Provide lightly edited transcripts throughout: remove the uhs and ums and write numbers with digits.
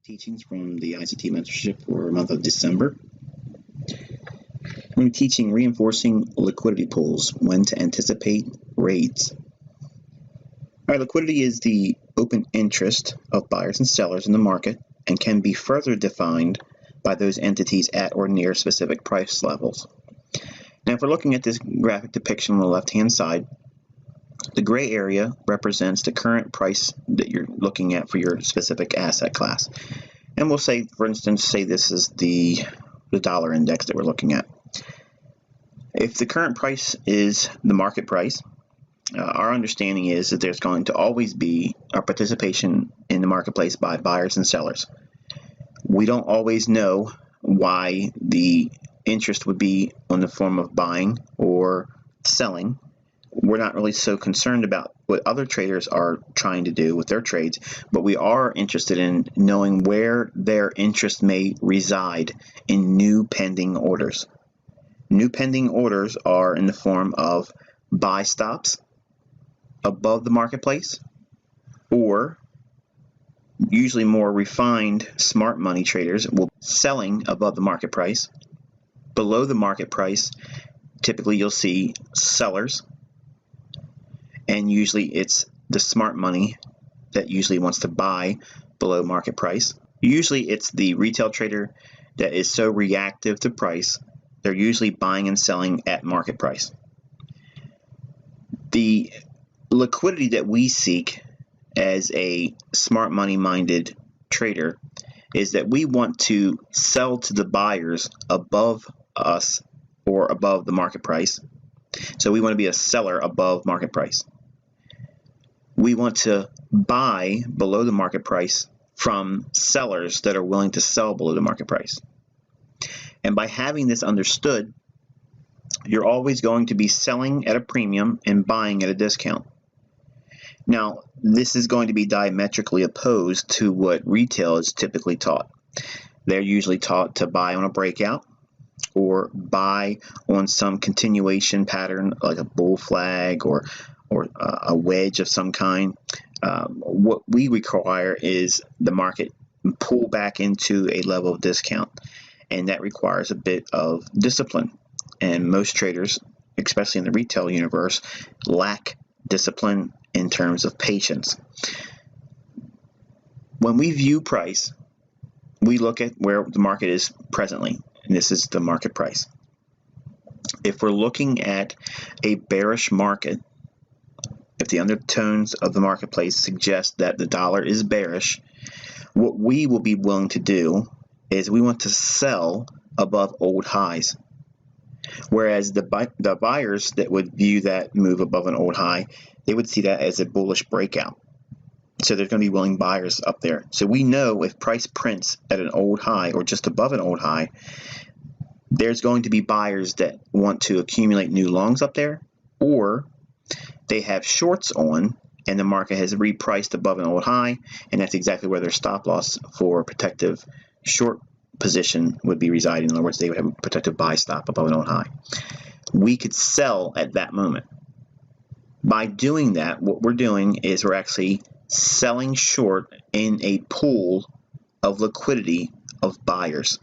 Teachings from the ICT mentorship for the month of December. I'm teaching reinforcing liquidity pools, when to anticipate raids. All right, liquidity is the open interest of buyers and sellers in the market and can be further defined by those entities at or near specific price levels. Now, if we're looking at this graphic depiction on the left-hand side, the gray area represents the current price that you're looking at for your specific asset class. And we'll say, for instance, this is the dollar index that we're looking at. If the current price is the market price, our understanding is that there's going to always be a participation in the marketplace by buyers and sellers. We don't always know why the interest would be on the form of buying or selling. We're not really so concerned about what other traders are trying to do with their trades, but we are interested in knowing where their interest may reside in new pending orders. New pending orders are in the form of buy stops above the marketplace, or usually more refined smart money traders will be selling above the market price. Below the market price, typically you'll see sellers, and usually it's the smart money that usually wants to buy below market price. Usually it's the retail trader that is so reactive to price, they're usually buying and selling at market price. The liquidity that we seek as a smart money minded trader is that we want to sell to the buyers above us or above the market price. So we want to be a seller above market price. We want to buy below the market price from sellers that are willing to sell below the market price. And by having this understood, you're always going to be selling at a premium and buying at a discount. Now, this is going to be diametrically opposed to what retail is typically taught. They're usually taught to buy on a breakout or buy on some continuation pattern like a bull flag or a wedge of some kind. What we require is the market pull back into a level of discount, and that requires a bit of discipline. And most traders, especially in the retail universe, lack discipline in terms of patience. When we view price, we look at where the market is presently, and this is the market price. If we're looking at a bearish market, if the undertones of the marketplace suggest that the dollar is bearish, what we will be willing to do is we want to sell above old highs. Whereas the buyers that would view that move above an old high, they would see that as a bullish breakout. So there's going to be willing buyers up there. So we know if price prints at an old high or just above an old high, there's going to be buyers that want to accumulate new longs up there, or they have shorts on and the market has repriced above an old high, and that's exactly where their stop loss for protective short position would be residing. In other words, they would have a protective buy stop above an old high. We could sell at that moment. By doing that, what we're doing is we're actually selling short in a pool of liquidity of buyers.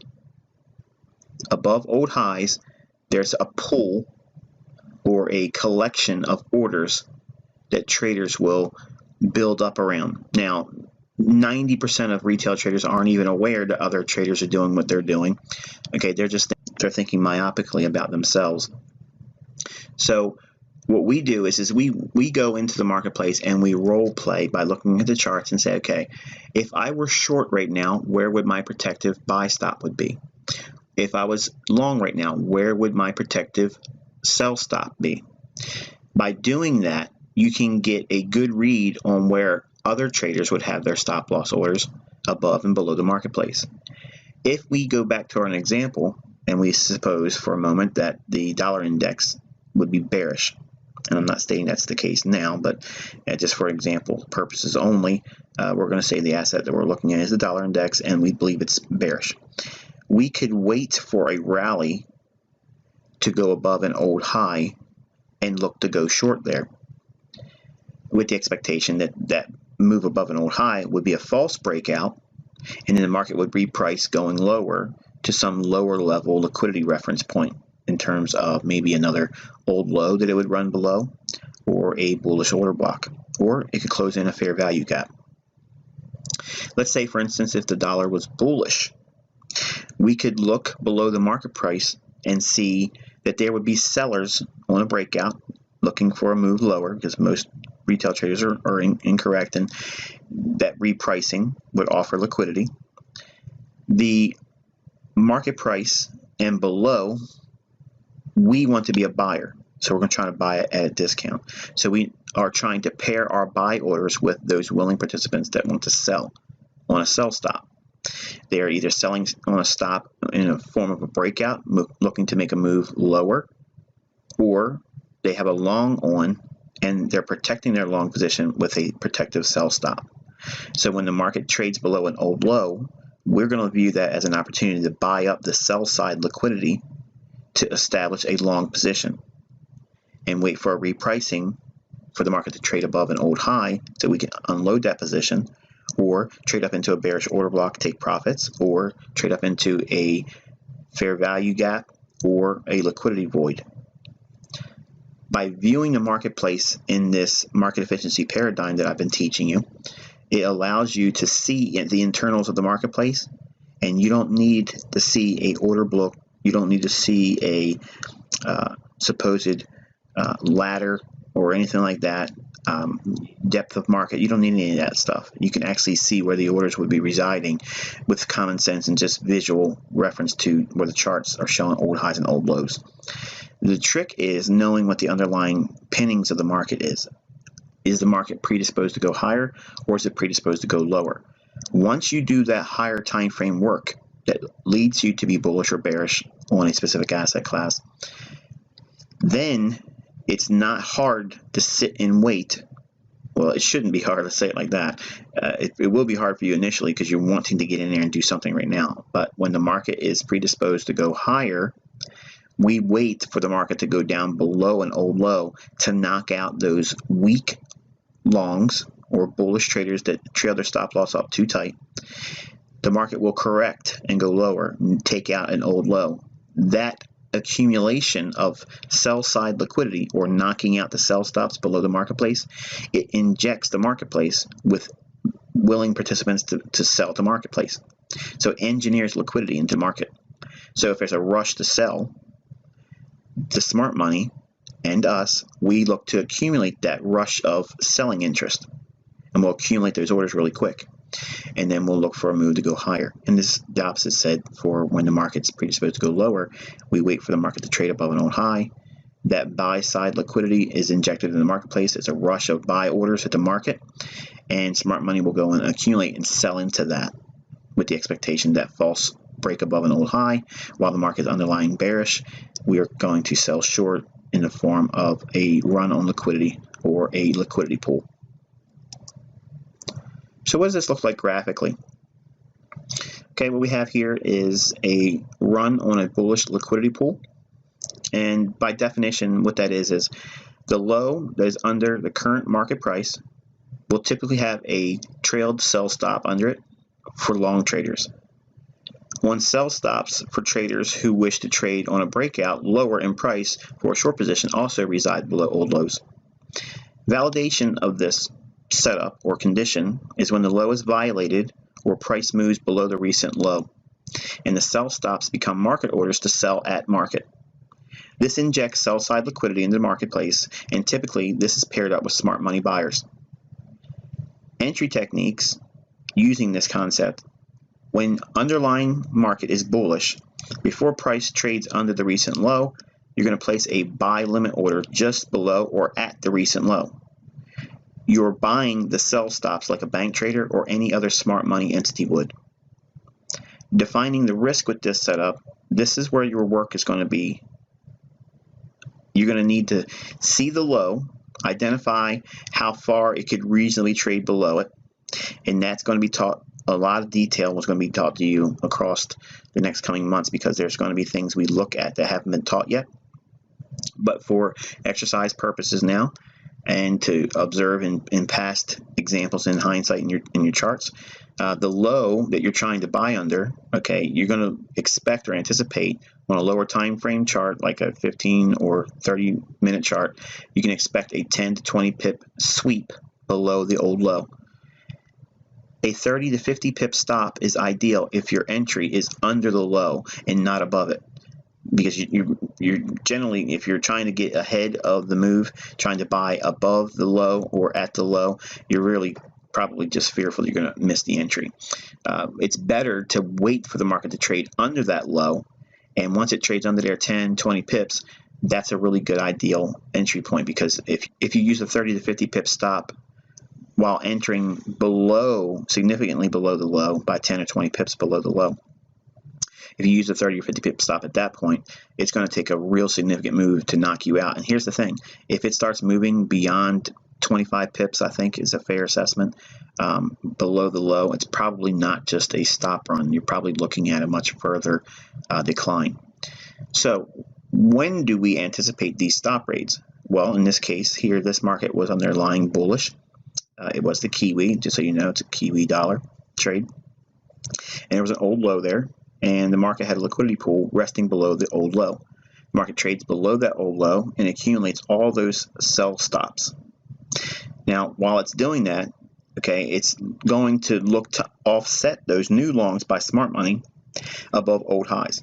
Above old highs, there's a pool or a collection of orders that traders will build up around. Now, 90% of retail traders aren't even aware that other traders are doing what they're doing. Okay, they're thinking myopically about themselves. So what we do is we go into the marketplace and we role play by looking at the charts and say, okay, if I were short right now, where would my protective buy stop would be? If I was long right now, where would my protective sell stop be? By doing that, you can get a good read on where other traders would have their stop loss orders above and below the marketplace. If we go back to our example and we suppose for a moment that the dollar index would be bearish, and I'm not stating that's the case now, but just for example purposes only, we're going to say the asset that we're looking at is the dollar index and we believe it's bearish. We could wait for a rally to go above an old high and look to go short there, with the expectation that that move above an old high would be a false breakout and then the market would reprice going lower to some lower level liquidity reference point in terms of maybe another old low that it would run below, or a bullish order block, or it could close in a fair value gap. Let's say, for instance, if the dollar was bullish, we could look below the market price and see that there would be sellers on a breakout looking for a move lower, because most retail traders are incorrect, and that repricing would offer liquidity. The market price and below, we want to be a buyer, so we're going to try to buy it at a discount. So we are trying to pair our buy orders with those willing participants that want to sell on a sell stop. They are either selling on a stop in a form of a breakout, looking to make a move lower, or they have a long on and they're protecting their long position with a protective sell stop. So when the market trades below an old low, we're going to view that as an opportunity to buy up the sell side liquidity to establish a long position and wait for a repricing for the market to trade above an old high so we can unload that position, or trade up into a bearish order block, take profits, or trade up into a fair value gap or a liquidity void. By viewing the marketplace in this market efficiency paradigm that I've been teaching you, it allows you to see the internals of the marketplace, and you don't need to see a order block. You don't need to see a supposed ladder or anything like that, depth of market. You don't need any of that stuff. You can actually see where the orders would be residing with common sense and just visual reference to where the charts are showing old highs and old lows. The trick is knowing what the underlying pinnings of the market is. Is the market predisposed to go higher, or is it predisposed to go lower? Once you do that higher time frame work that leads you to be bullish or bearish on a specific asset class, then it's not hard to sit and wait. Well, it shouldn't be hard, let's say it like that. It will be hard for you initially because you're wanting to get in there and do something right now. But when the market is predisposed to go higher, we wait for the market to go down below an old low to knock out those weak longs or bullish traders that trail their stop loss up too tight. The market will correct and go lower and take out an old low. That accumulation of sell side liquidity, or knocking out the sell stops below the marketplace, it injects the marketplace with willing participants to sell to marketplace. So it engineers liquidity into market. So if there's a rush to sell, the smart money and us, we look to accumulate that rush of selling interest, and we'll accumulate those orders really quick, and then we'll look for a move to go higher. And this is the opposite said for when the market's predisposed to go lower. We wait for the market to trade above an old high. That buy side liquidity is injected in the marketplace. It's a rush of buy orders at the market, and smart money will go and accumulate and sell into that with the expectation that false break above an old high. While the market is underlying bearish, we are going to sell short in the form of a run on liquidity or a liquidity pool. So what does this look like graphically? Okay, what we have here is a run on a bullish liquidity pool. And by definition, what that is the low that is under the current market price will typically have a trailed sell stop under it for long traders. On sell stops for traders who wish to trade on a breakout lower in price for a short position also reside below old lows. Validation of this setup or condition is when the low is violated or price moves below the recent low, and the sell stops become market orders to sell at market. This injects sell side liquidity into the marketplace, and typically this is paired up with smart money buyers. Entry techniques using this concept: when underlying market is bullish, before price trades under the recent low, you're going to place a buy limit order just below or at the recent low. You're buying the sell stops like a bank trader or any other smart money entity would. Defining the risk with this setup, this is where your work is going to be. You're going to need to see the low, identify how far it could reasonably trade below it, and that's going to be taught. A lot of detail was going to be taught to you across the next coming months, because there's going to be things we look at that haven't been taught yet. But for exercise purposes now, and to observe in past examples in hindsight in your charts, the low that you're trying to buy under, okay, you're going to expect or anticipate on a lower time frame chart like a 15 or 30-minute chart, you can expect a 10 to 20 pip sweep below the old low. A 30 to 50 pip stop is ideal if your entry is under the low and not above it. Because you're generally, if you're trying to get ahead of the move, trying to buy above the low or at the low, you're really probably just fearful you're going to miss the entry. It's better to wait for the market to trade under that low, and once it trades under there 10, 20 pips, that's a really good ideal entry point, because if you use a 30 to 50 pip stop while entering below, significantly below the low, by 10 or 20 pips below the low, if you use a 30 or 50 pip stop at that point, it's going to take a real significant move to knock you out. And here's the thing. If it starts moving beyond 25 pips, I think is a fair assessment, below the low, it's probably not just a stop run. You're probably looking at a much further decline. So when do we anticipate these stop rates? Well, in this case here, this market was underlying bullish. It was the Kiwi, just so you know, it's a Kiwi dollar trade. And there was an old low there, and the market had a liquidity pool resting below the old low. The market trades below that old low and accumulates all those sell stops. Now, while it's doing that, okay, it's going to look to offset those new longs by smart money above old highs.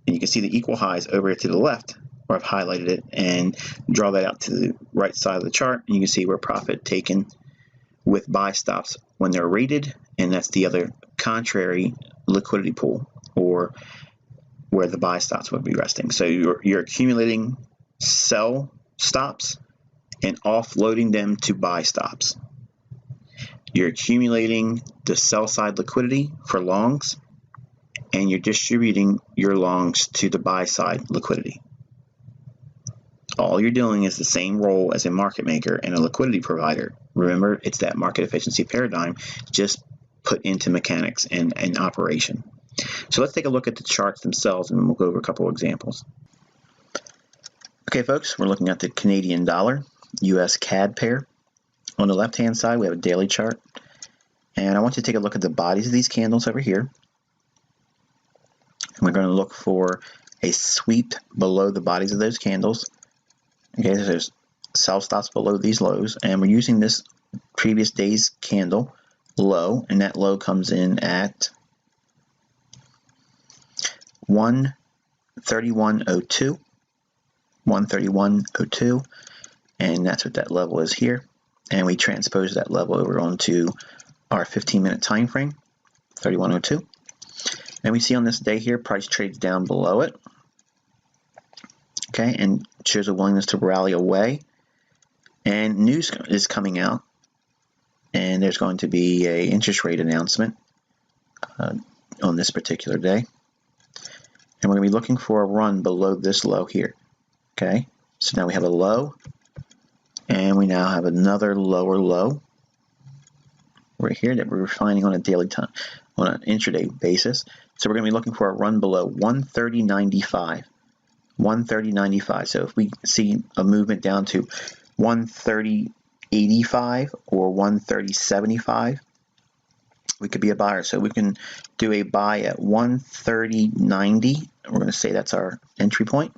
And you can see the equal highs over here to the left, where I've highlighted it, and draw that out to the right side of the chart, and you can see where profit taken with buy stops when they're rated, and that's the other contrary liquidity pool, or where the buy stops would be resting. So you're accumulating sell stops and offloading them to buy stops. You're accumulating the sell side liquidity for longs, and you're distributing your longs to the buy side liquidity. All you're doing is the same role as a market maker and a liquidity provider. Remember, it's that market efficiency paradigm just put into mechanics and operation. So let's take a look at the charts themselves, and we'll go over a couple of examples. Okay, folks, we're looking at the Canadian dollar, US CAD pair. On the left-hand side, we have a daily chart. And I want you to take a look at the bodies of these candles over here. And we're going to look for a sweep below the bodies of those candles. Okay, so there's sell stops below these lows, and we're using this previous day's candle low, and that low comes in at 131.02, 131.02, and that's what that level is here. And we transpose that level over onto our 15-minute time frame, 31.02. And we see on this day here, price trades down below it. Okay, and shows a willingness to rally away. And news is coming out, and there's going to be an interest rate announcement on this particular day. And we're going to be looking for a run below this low here. Okay, so now we have a low, and we now have another lower low right here that we're refining on a daily time, on an intraday basis. So we're going to be looking for a run below 130.95. 130.95. So if we see a movement down to 130.85 or 130.75, we could be a buyer. So we can do a buy at 130.90. We're going to say that's our entry point.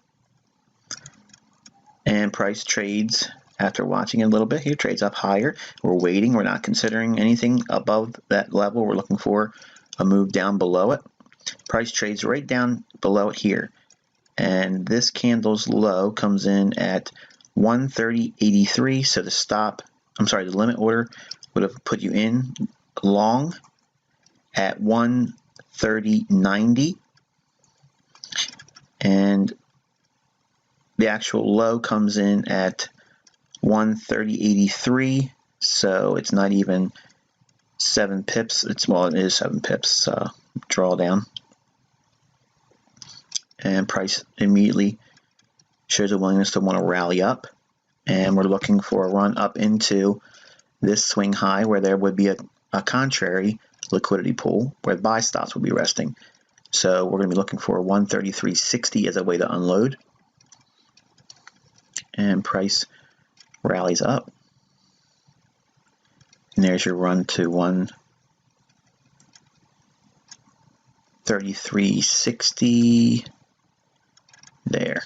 And price trades, after watching it a little bit here, trades up higher. We're waiting. We're not considering anything above that level. We're looking for a move down below it. Price trades right down below it here. And this candle's low comes in at 130.83. So the the limit order would have put you in long at 130.90. And the actual low comes in at 130.83. So it's not even 7 pips. It is 7 pips drawdown. And price immediately shows a willingness to want to rally up, and we're looking for a run up into this swing high where there would be a contrary liquidity pool where buy stops will be resting. So we're going to be looking for a 133.60 as a way to unload, and price rallies up. And there's your run to 133.60 there,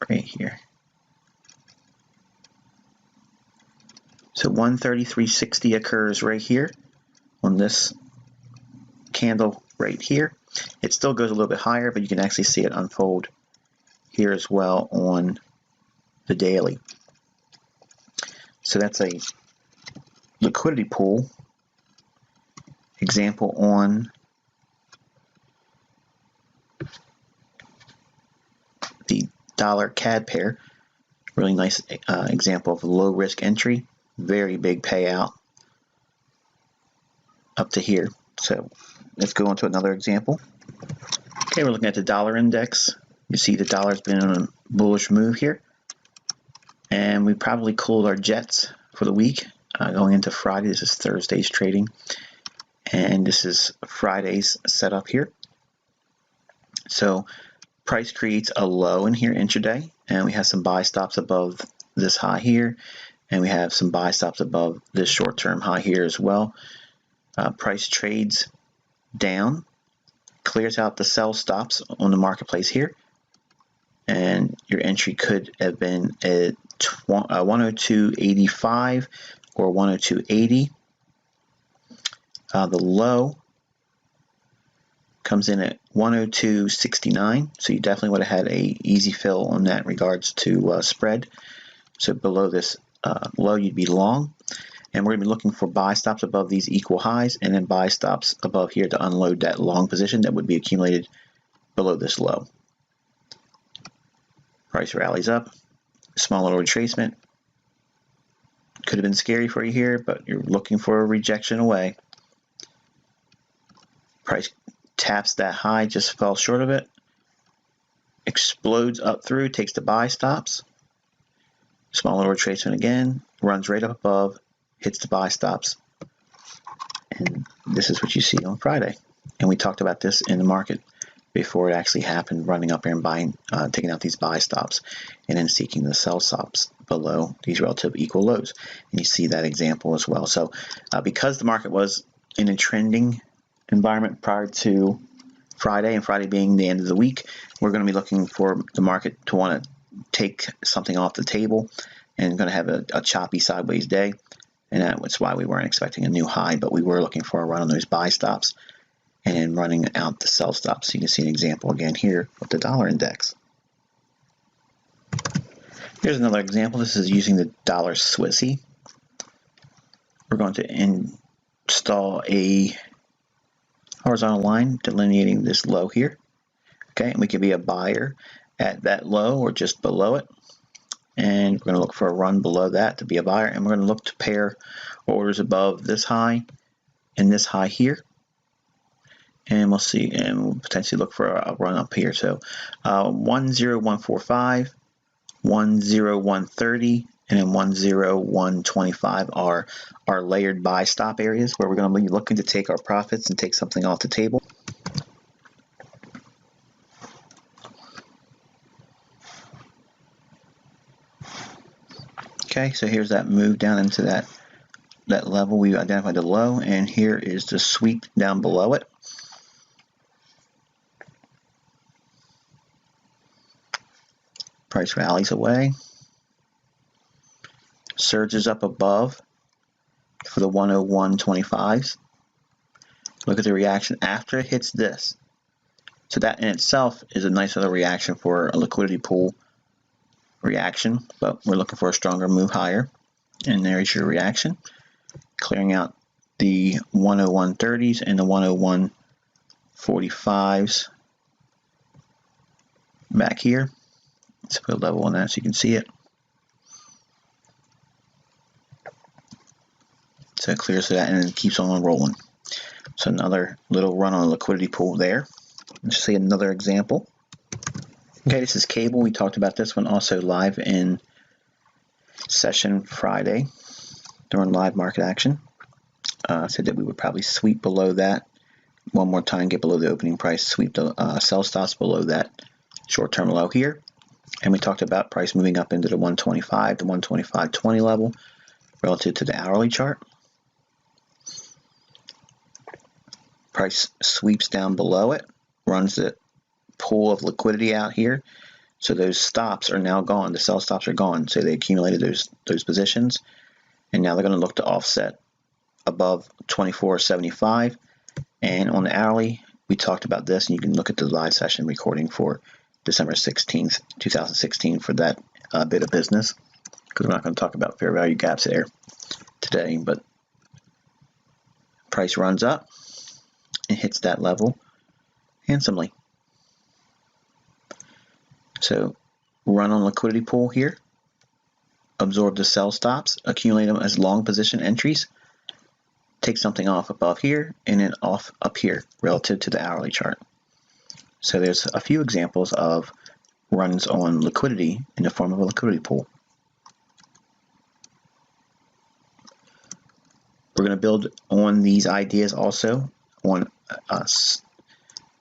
right here. So 133.60 occurs right here on this candle right here. It still goes a little bit higher, but you can actually see it unfold here as well on the daily. So that's a liquidity pool example on the dollar CAD pair. Really nice example of low risk entry, very big payout up to here. So let's go on to another example. Okay, we're looking at the dollar index. You see the dollar's been on a bullish move here, and we probably cooled our jets for the week going into Friday. This is Thursday's trading, and this is Friday's setup here. So price creates a low in here intraday, and we have some buy stops above this high here, and we have some buy stops above this short-term high here as well. Price trades down, clears out the sell stops on the marketplace here, and your entry could have been at 102.85 or 102.80. The low comes in at 102.69, so you definitely would have had a easy fill on that in regards to spread. So below this low, you'd be long, and we're going to be looking for buy stops above these equal highs, and then buy stops above here to unload that long position that would be accumulated below this low. Price rallies up, small little retracement. Could have been scary for you here, but you're looking for a rejection away. Price taps that high, just fell short of it, explodes up through, takes the buy stops, small little retracement again, runs right up above, hits the buy stops, and this is what you see on Friday. And we talked about this in the market before it actually happened, running up here and buying, taking out these buy stops, and then seeking the sell stops below these relative equal lows. And you see that example as well. So because the market was in a trending environment prior to Friday, and Friday being the end of the week, we're going to be looking for the market to want to take something off the table and going to have a choppy sideways day. And that's why we weren't expecting a new high, but we were looking for a run on those buy stops and then running out the sell stops. So you can see an example again here with the dollar index. Here's another example. This is using the dollar Swissy. We're going to install a horizontal line delineating this low here. Okay, and we can be a buyer at that low or just below it. And we're going to look for a run below that to be a buyer. And we're going to look to pair orders above this high and this high here. And we'll see, and we'll potentially look for a run up here. So 10145, 10130, and then 10125 are our layered buy stop areas where we're going to be looking to take our profits and take something off the table. Okay, so here's that move down into that level. We identified the low, and here is the sweep down below it. Price rallies away, surges up above for the 101.25s. Look at the reaction after it hits this. So that in itself is a nice little reaction for a liquidity pool reaction, but we're looking for a stronger move higher. And there's your reaction, clearing out the 101.30s and the 101.45s back here. Let's put a level on that so you can see it. So it clears that and then keeps on rolling. So another little run on a liquidity pool there. Let's see another example. Okay, this is cable. We talked about this one also live in session Friday during live market action. Said that we would probably sweep below that one more time, get below the opening price, sweep the sell stops below that short-term low here. And we talked about price moving up into the 125 to 125.20 level relative to the hourly chart. Price sweeps down below it, runs the pool of liquidity out here. So those stops are now gone. The sell stops are gone. So they accumulated those positions, and now they're going to look to offset above 24.75. And on the hourly, we talked about this, and you can look at the live session recording for December 16th, 2016 for that bit of business, because we're not going to talk about fair value gaps there today. But price runs up and hits that level handsomely. So run on liquidity pool here, absorb the sell stops, accumulate them as long position entries, take something off above here and then off up here relative to the hourly chart. So there's a few examples of runs on liquidity in the form of a liquidity pool. We're going to build on these ideas also on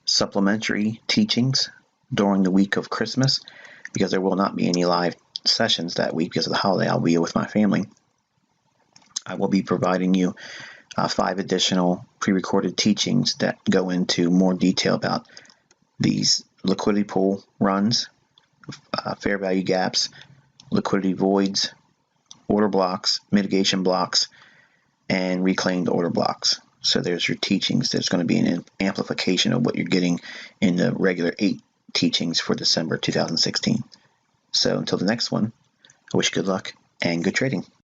supplementary teachings during the week of Christmas, because there will not be any live sessions that week because of the holiday. I'll be with my family. I will be providing you 5 additional pre-recorded teachings that go into more detail about these liquidity pool runs, fair value gaps, liquidity voids, order blocks, mitigation blocks, and reclaimed order blocks. So there's your teachings. There's going to be an amplification of what you're getting in the regular 8 teachings for December 2016. So until the next one, I wish you good luck and good trading.